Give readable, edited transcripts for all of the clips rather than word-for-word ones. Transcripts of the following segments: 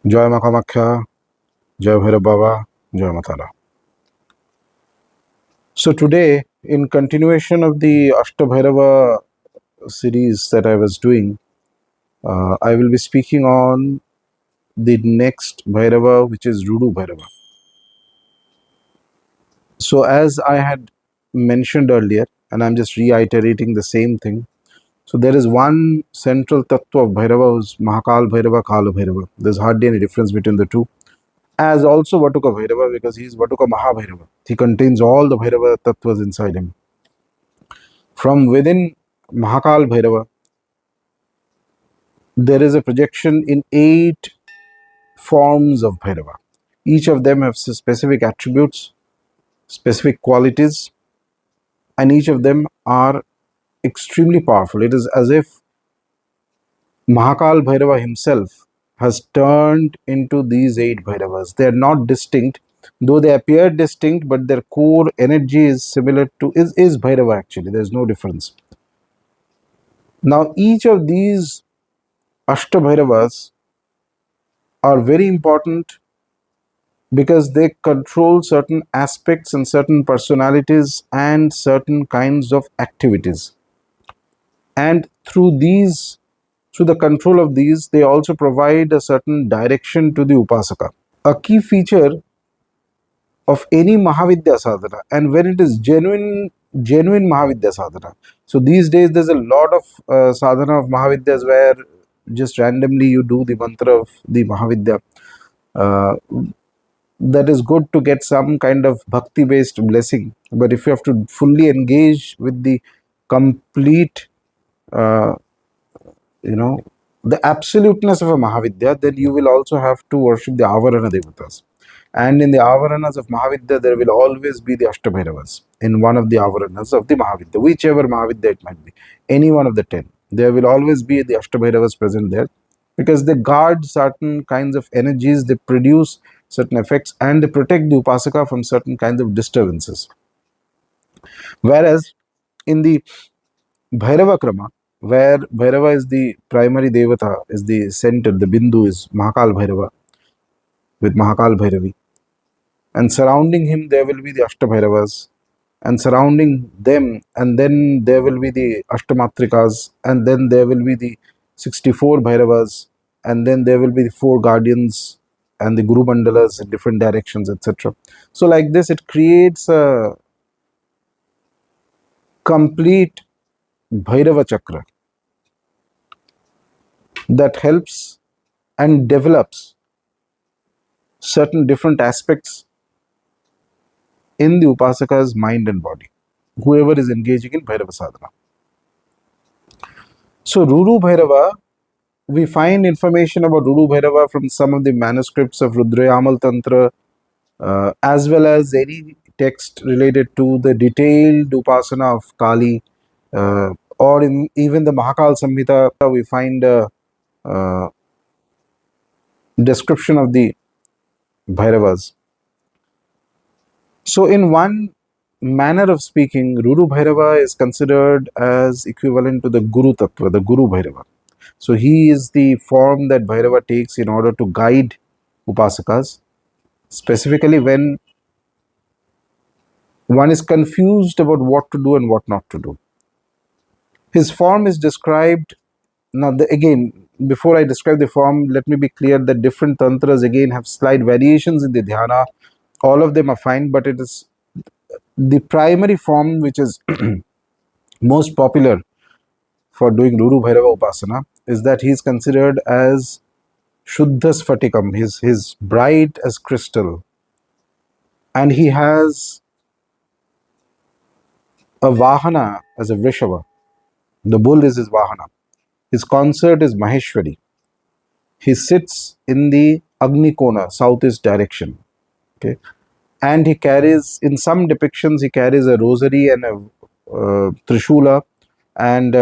Jai Ma Kamakhya, Jai Bhairava, Jai Matala. So today, in continuation of the Ashta Bhairava series that I was doing, I will be speaking on the next Bhairava, which is Ruru Bhairava. So as I had mentioned earlier, and I'm just reiterating the same thing. So there is one central tattva of Bhairava, who's Mahakal Bhairava, Kala Bhairava. There's hardly any difference between the two. As also Batuka Bhairava, because he is Batuka Mahabhairava. He contains all the Bhairava tattvas inside him. From within Mahakal Bhairava, there is a projection in 8 forms of Bhairava. Each of them have specific attributes, specific qualities, and each of them are extremely powerful. It is as if Mahakal Bhairava himself has turned into these 8 Bhairavas. They are not distinct, though they appear distinct, but their core energy is similar to, is Bhairava actually. There is no difference. Now, each of these Ashta Bhairavas are very important because they control certain aspects and certain personalities and certain kinds of activities. And through the control of these, they also provide a certain direction to the Upasaka. A key feature of any Mahavidya sadhana, and when it is genuine Mahavidya sadhana. So these days there's a lot of sadhana of Mahavidyas where just randomly you do the mantra of the Mahavidya. That is good to get some kind of bhakti based blessing, but if you have to fully engage with the complete the absoluteness of a Mahavidya, then you will also have to worship the Avarana Devatas. And in the Avaranas of Mahavidya, there will always be the Ashta Bhairavas in one of the Avaranas of the Mahavidya, whichever Mahavidya it might be, any one of the 10. There will always be the Ashta Bhairavas present there because they guard certain kinds of energies, they produce certain effects, and they protect the Upasaka from certain kinds of disturbances. Whereas in the Bhairava Krama, where Bhairava is the primary Devata, is the center, the Bindu is Mahakal Bhairava with Mahakal Bhairavi. And surrounding him there will be the Ashta Bhairavas, and surrounding them, and then there will be the Matrikas, and then there will be the 64 Bhairavas, and then there will be the 4 guardians and the Guru Mandalas in different directions, etc. So like this, it creates a complete Bhairava Chakra that helps and develops certain different aspects in the Upasaka's mind and body, whoever is engaging in Bhairava sadhana. So Ruru Bhairava, we find information about Ruru Bhairava from some of the manuscripts of Rudrayamal Tantra, as well as any text related to the detailed Upasana of Kali, or in even the Mahakal Samhita, we find a description of the Bhairavas. So in one manner of speaking, Ruru Bhairava is considered as equivalent to the Guru Tattva, the Guru Bhairava. So he is the form that Bhairava takes in order to guide Upasakas, specifically when one is confused about what to do and what not to do. His form is described, now again, before I describe the form, let me be clear that different tantras again have slight variations in the dhyana. All of them are fine, but it is the primary form which is most popular for doing Ruru Bhairava Upasana is that he is considered as Shuddha Sphatikam, his bright as crystal, and he has a Vahana as a Vrishava. The bull is his Vahana. His consort is Maheshwari. He sits in the Agni Kona, southeast direction. Okay, and he carries, in some depictions, he carries a rosary and a Trishula and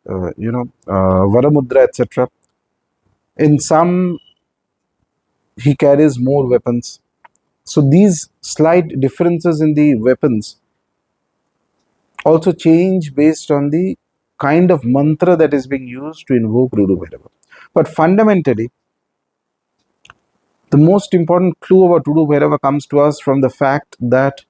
Varamudra, etc. In some, he carries more weapons. So these slight differences in the weapons also change based on the kind of mantra that is being used to invoke Ruru Bhairava. But fundamentally, The most important clue about Ruru Bhairava comes to us from the fact that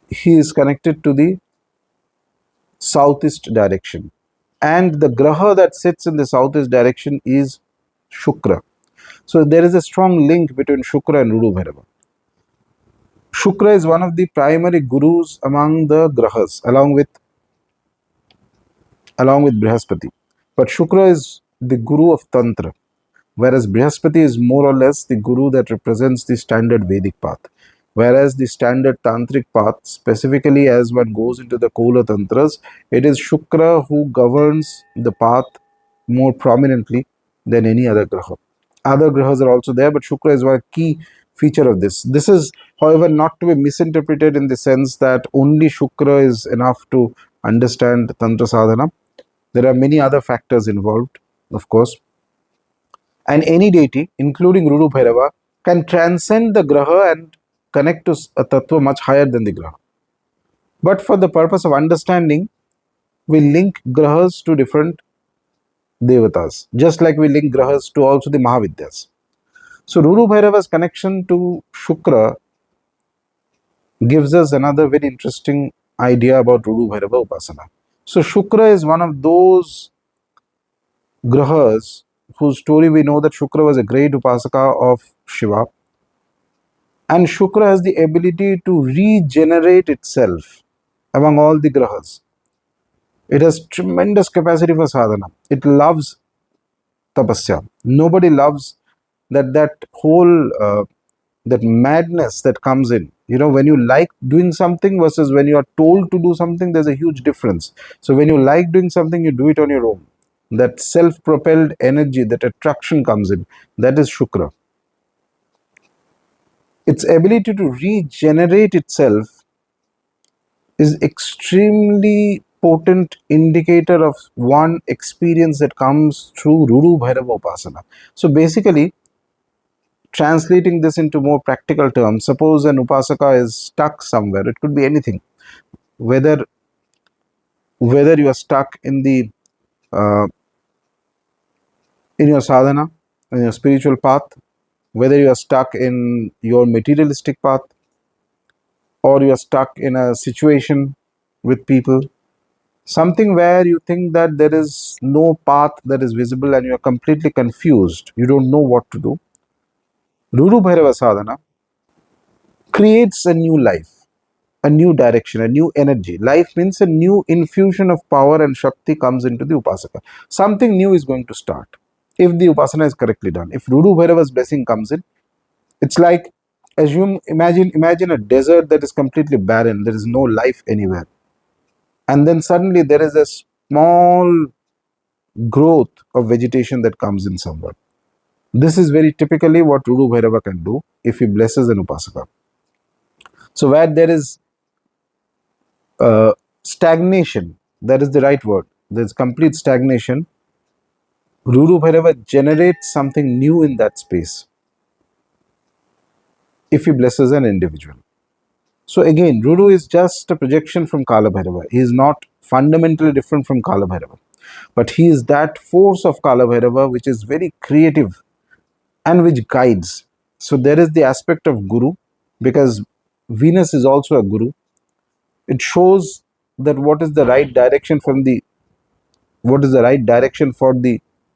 he is connected to the southeast direction. And the graha that sits in the southeast direction is Shukra. So there is a strong link between Shukra and Ruru Bhairava. Shukra is one of the primary gurus among the grahas, along with Brihaspati. But Shukra is the guru of Tantra, whereas Brihaspati is more or less the guru that represents the standard Vedic path. Whereas the standard tantric path, specifically as one goes into the Kola Tantras, it is Shukra who governs the path more prominently than any other graha. Other grahas are also there, but Shukra is one key feature of this. This is, however, not to be misinterpreted in the sense that only Shukra is enough to understand Tantra sadhana. There are many other factors involved, of course. And any deity, including Ruru Bhairava, can transcend the graha and connect to a tattva much higher than the graha. But for the purpose of understanding, we link grahas to different devatas, just like we link grahas to also the Mahavidyas. So Ruru Bhairava's connection to Shukra gives us another very interesting idea about Ruru Bhairava Upasana. So Shukra is one of those grahas whose story we know that Shukra was a great Upasaka of Shiva. And Shukra has the ability to regenerate itself among all the grahas. It has tremendous capacity for sadhana. It loves tapasya. Nobody loves that whole that madness that comes in. You know, when you like doing something versus when you are told to do something, there's a huge difference. So when you like doing something, you do it on your own. That self-propelled energy, that attraction comes in. That is Shukra. Its ability to regenerate itself is extremely potent indicator of one experience that comes through Ruru Bhairava Upasana. So basically, translating this into more practical terms, suppose an Upasaka is stuck somewhere, it could be anything, whether you are stuck in the in your sadhana, in your spiritual path, whether you are stuck in your materialistic path, or you are stuck in a situation with people, something where you think that there is no path that is visible and you are completely confused, you don't know what to do. Ruru Bhairava sadhana creates a new life, a new direction, a new energy. Life means a new infusion of power and Shakti comes into the Upasaka. Something new is going to start if the Upasana is correctly done. If Ruru Bhairava's blessing comes in, it's like, imagine a desert that is completely barren, there is no life anywhere. And then suddenly there is a small growth of vegetation that comes in somewhere. This is very typically what Ruru Bhairava can do if he blesses an Upasaka. So where there is stagnation, that is the right word, there's complete stagnation, Ruru Bhairava generates something new in that space if he blesses an individual. So again, Ruru is just a projection from Kala Bhairava. He is not fundamentally different from Kala Bhairava. But he is that force of Kala Bhairava which is very creative and which guides. So there is the aspect of Guru, because Venus is also a Guru. It shows that what is the right direction for the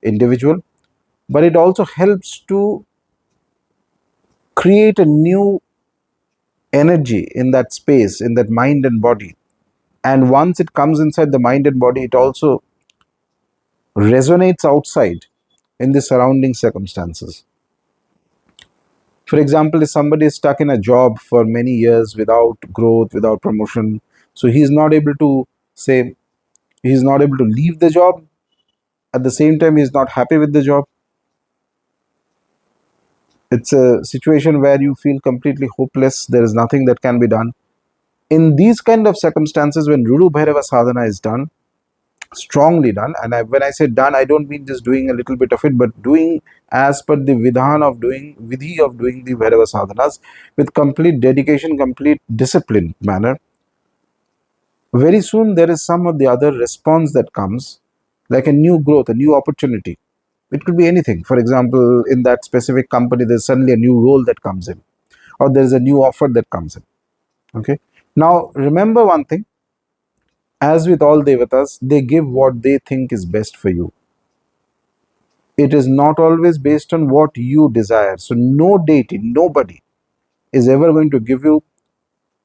individual, but it also helps to create a new energy in that space, in that mind and body. And once it comes inside the mind and body, it also resonates outside in the surrounding circumstances. For example, if somebody is stuck in a job for many years without growth, without promotion, so he is not able to leave the job. At the same time, he is not happy with the job. It's a situation where you feel completely hopeless. There is nothing that can be done. In these kind of circumstances, when Ruru Bhairava sadhana is done, strongly done, and when I say done, I don't mean just doing a little bit of it, but doing as per the vidhi of doing the Bhairava sadhanas with complete dedication, complete disciplined manner, very soon there is some of the other response that comes, like a new growth, a new opportunity. It could be anything. For example, in that specific company, there's suddenly a new role that comes in, or there's a new offer that comes in. Okay. Now, remember one thing, as with all devatas, they give what they think is best for you. It is not always based on what you desire. So, no deity, nobody is ever going to give you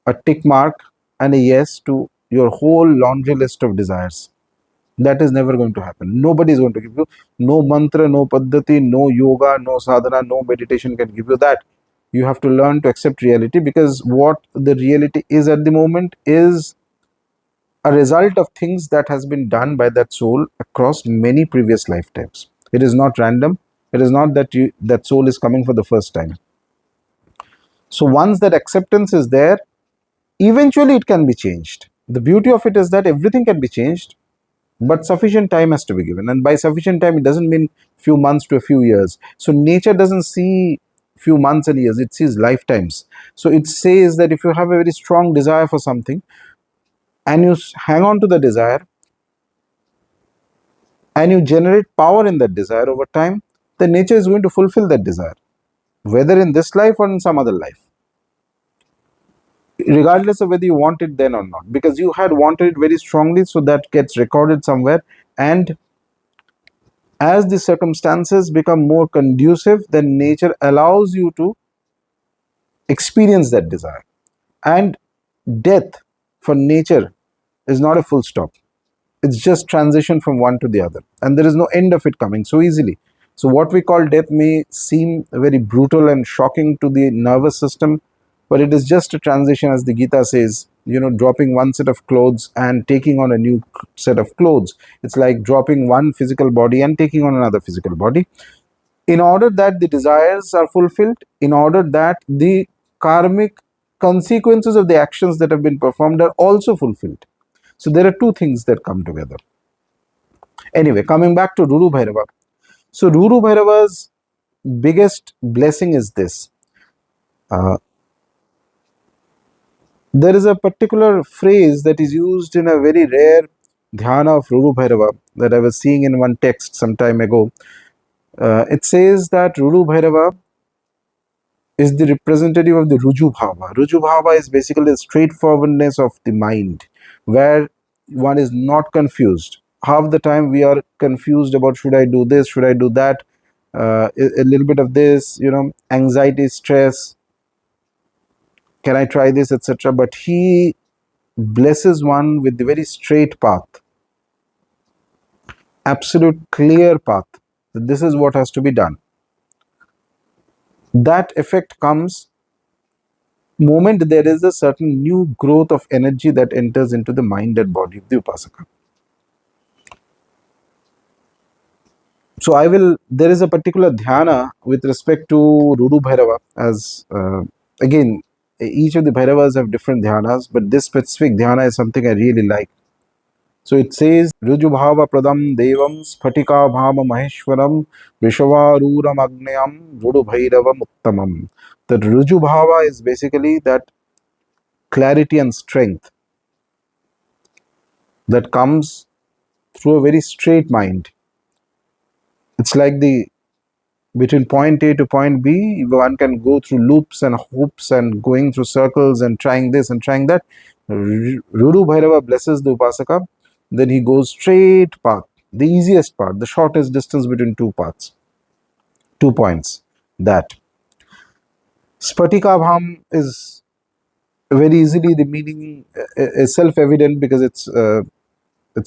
a tick mark and a yes to your whole laundry list of desires. That is never going to happen. Nobody is going to give you. No mantra, no paddhati, no yoga, no sadhana, no meditation can give you that. You have to learn to accept reality, because what the reality is at the moment is a result of things that has been done by that soul across many previous lifetimes. It is not random. It is not that that soul is coming for the first time. So once that acceptance is there, eventually it can be changed. The beauty of it is that everything can be changed, but sufficient time has to be given. And by sufficient time, it doesn't mean few months to a few years. So nature doesn't see few months and years, it sees lifetimes. So it says that if you have a very strong desire for something and you hang on to the desire and you generate power in that desire over time, then nature is going to fulfill that desire, whether in this life or in some other life, regardless of whether you want it then or not, because you had wanted it very strongly. So that gets recorded somewhere, and as the circumstances become more conducive, then nature allows you to experience that desire. And death for nature is not a full stop. It's just transition from one to the other, and there is no end of it coming so easily. So what we call death may seem very brutal and shocking to the nervous system, but it is just a transition, as the Gita says, dropping one set of clothes and taking on a new set of clothes. It's like dropping one physical body and taking on another physical body, in order that the desires are fulfilled, in order that the karmic consequences of the actions that have been performed are also fulfilled. So there are two things that come together. Anyway, coming back to Ruru Bhairava. So Ruru Bhairava's biggest blessing is this. There is a particular phrase that is used in a very rare Dhyana of Ruru Bhairava that I was seeing in one text some time ago. It says that Ruru Bhairava is the representative of the Ruju Bhava. Ruju Bhava is basically the straightforwardness of the mind, where one is not confused. Half the time we are confused about, should I do this, should I do that, a little bit of this, anxiety, stress, can I try this, etc. But he blesses one with the very straight path, absolute clear path, that this is what has to be done. That effect comes moment there is a certain new growth of energy that enters into the mind and body of the Upasaka. So there is a particular dhyana with respect to Ruru Bhairava, as again, each of the Bhairavas have different dhyanas, but this specific dhyana is something I really like. So it says, Ruju Bhava Pradam Devam Sphatika Bhama Maheshwaram Vishavaruram Agnyam Ruru Bhairavam Uttamam. That Ruju Bhava is basically that clarity and strength that comes through a very straight mind. It's like between point A to point B, one can go through loops and hoops and going through circles and trying this and trying that. Ruru Bhairava blesses the Upasaka, then he goes straight path, the easiest path, the shortest distance between two paths, 2 points. That Spatika Bham is very easily, the meaning is self-evident, because it's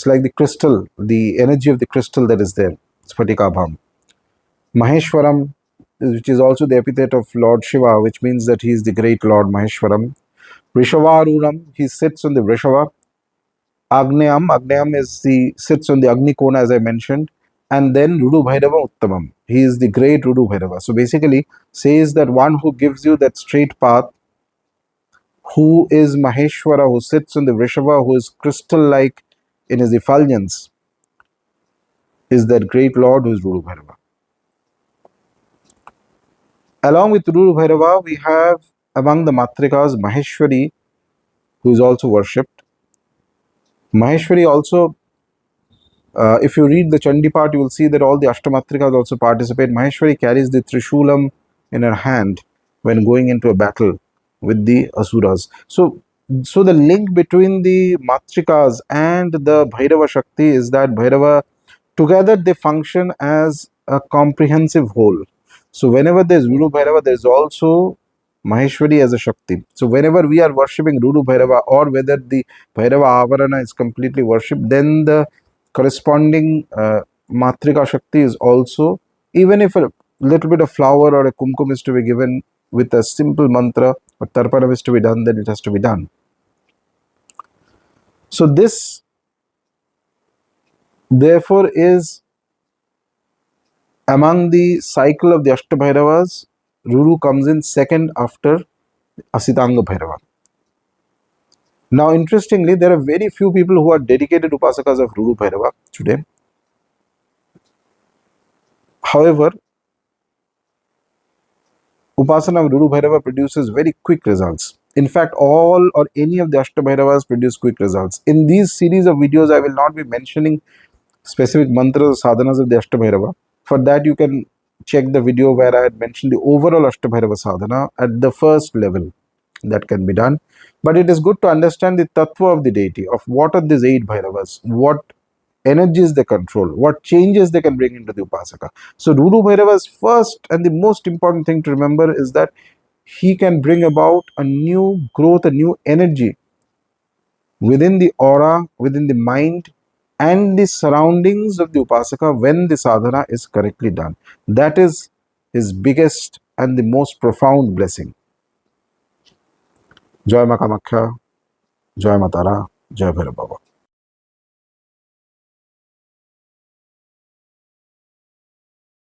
like the crystal, the energy of the crystal that is there, Spatika Bham. Maheshwaram, which is also the epithet of Lord Shiva, which means that he is the great Lord Maheshwaram. Vrishavaruram, he sits on the Vrishava. Agnyam sits on the Agni Kona, as I mentioned. And then Ruru Bhairava Uttamam, he is the great Ruru Bhairava. So basically says that one who gives you that straight path, who is Maheshwara, who sits on the Vrishava, who is crystal-like in his effulgence, is that great Lord who is Ruru Bhairava. Along with Ruru Bhairava, we have among the Matrikas Maheshwari, who is also worshipped. Maheshwari also If you read the Chandi part, you will see that all the Ashtamatrikas also participate. Maheshwari carries the Trishulam in her hand when going into a battle with the Asuras. So the link between the Matrikas and the Bhairava Shakti is that Bhairava, together they function as a comprehensive whole. So whenever there's Ruru Bhairava, there's also Maheshwari as a Shakti. So whenever we are worshipping Ruru Bhairava, or whether the Bhairava Avarana is completely worshipped, then the corresponding Matrika Shakti is also, even if a little bit of flower or a kumkum is to be given with a simple mantra, or tarpanam is to be done, then it has to be done. So this therefore is among the cycle of the Ashtabhairavas. Ruru comes in second after Asitanga Bhairava. Now, interestingly, there are very few people who are dedicated Upasakas of Ruru Bhairava today. However, Upasana of Ruru Bhairava produces very quick results. In fact, all or any of the Ashtabhairavas produce quick results. In these series of videos, I will not be mentioning specific mantras or sadhanas of the Ashtabhairava. For that, you can check the video where I had mentioned the overall Ashtabhairava sadhana at the first level that can be done. But it is good to understand the tattva of the deity, of what are these 8 Bhairavas, what energies they control, what changes they can bring into the Upasaka. So Ruru Bhairava's first and the most important thing to remember is that he can bring about a new growth, a new energy within the aura, within the mind and the surroundings of the Upasaka when the sadhana is correctly done. That is his biggest and the most profound blessing. Jai Ma Kamakhya, Jai Matara, Jai Bhairava Baba.